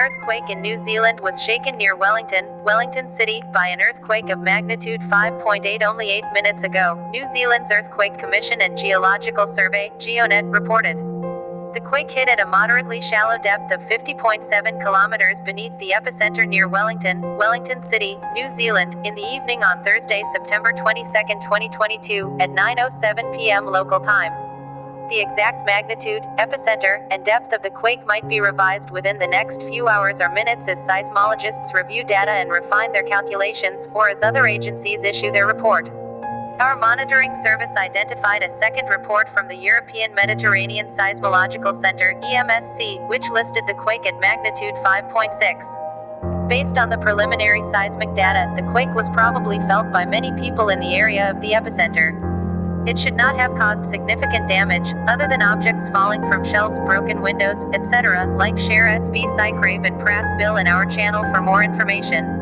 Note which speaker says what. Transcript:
Speaker 1: earthquake in New Zealand was shaken near Wellington City, by an earthquake of magnitude 5.8 only 8 minutes ago, New Zealand's Earthquake Commission and Geological Survey, GeoNet, reported. The quake hit at a moderately shallow depth of 50.7 kilometers beneath the epicenter near Wellington City, New Zealand, in the evening on Thursday, September 22, 2022, at 9:07 p.m. local time. The exact magnitude, epicenter, and depth of the quake might be revised within the next few hours or minutes as seismologists review data and refine their calculations, or as other agencies issue their report. Our monitoring service identified a second report from the European Mediterranean Seismological Center, EMSC, which listed the quake at magnitude 5.6. Based on the preliminary seismic data, the quake was probably felt by many people in the area of the epicenter. It should not have caused significant damage, other than objects falling from shelves, broken windows, etc. Like, share SB, Psych, Rave, and Press Bill in our channel for more information.